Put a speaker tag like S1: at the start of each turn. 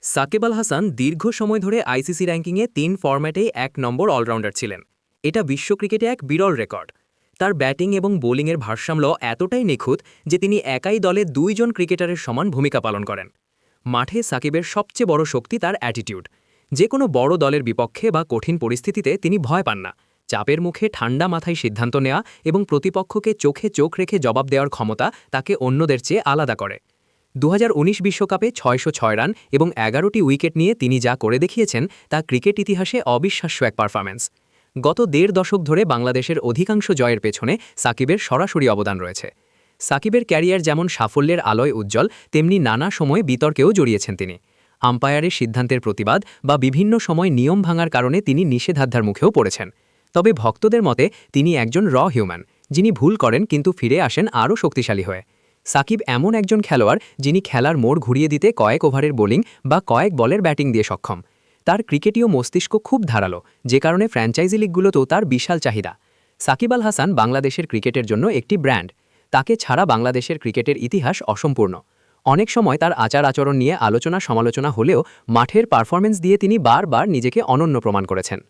S1: সাকিব আল হাসান দীর্ঘ সময় ধরে আইসিসি র্যাঙ্কিংয়ে ৩ ফরম্যাটেই ১ নম্বর অলরাউন্ডার ছিলেন। এটা বিশ্ব ক্রিকেটে এক বিরল রেকর্ড। তার ব্যাটিং এবং বোলিংয়ের ভারসাম্য এতটাই নিখুঁত যে তিনি একাই দলে ২ জন ক্রিকেটারের সমান ভূমিকা পালন করেন। মাঠে সাকিবের সবচেয়ে বড় শক্তি তার অ্যাটিটিউড। যে কোনো বড় দলের বিপক্ষে বা কঠিন পরিস্থিতিতে তিনি ভয় পান না। চাপের মুখে ঠান্ডা মাথায় সিদ্ধান্ত নেওয়া এবং প্রতিপক্ষকে চোখে চোখ রেখে জবাব দেওয়ার ক্ষমতা তাকে অন্যদের চেয়ে আলাদা করে। ২০১৯ বিশ্বকাপে ৬০৬ রান এবং ১১টি উইকেট নিয়ে তিনি যা করে দেখিয়েছেন তা ক্রিকেট ইতিহাসে অবিশ্বাস্য এক পারফরম্যান্স। গত ১.৫ দশক ধরে বাংলাদেশের অধিকাংশ জয়ের পেছনে সাকিবের সরাসরি অবদান রয়েছে। সাকিবের ক্যারিয়ার যেমন সাফল্যের আলোয় উজ্জ্বল, তেমনি নানা সময় বিতর্কেও জড়িয়েছেন তিনি। আম্পায়ারের সিদ্ধান্তের প্রতিবাদ বা বিভিন্ন সময় নিয়ম ভাঙার কারণে তিনি নিষেধাজ্ঞার মুখেও পড়েছেন। তবে ভক্তদের মতে তিনি একজন হিউম্যান, যিনি ভুল করেন কিন্তু ফিরে আসেন আরও শক্তিশালী হয়ে। সাকিব এমন একজন খেলোয়াড় যিনি খেলার মোড় ঘুরিয়ে দিতে কয়েক ওভারের বোলিং বা কয়েক বলের ব্যাটিং দিয়ে সক্ষম। তার ক্রিকেটীয় মস্তিষ্ক খুব ধারালো, যে কারণে ফ্র্যাঞ্চাইজি লিগগুলোতেও তার বিশাল চাহিদা। সাকিব আল হাসান বাংলাদেশের ক্রিকেটের জন্য একটি ব্র্যান্ড। তাকে ছাড়া বাংলাদেশের ক্রিকেটের ইতিহাস অসম্পূর্ণ। অনেক সময় তার আচার আচরণ নিয়ে আলোচনা সমালোচনা হলেও মাঠের পারফরম্যান্স দিয়ে তিনি বারবার নিজেকে অনন্য প্রমাণ করেছেন।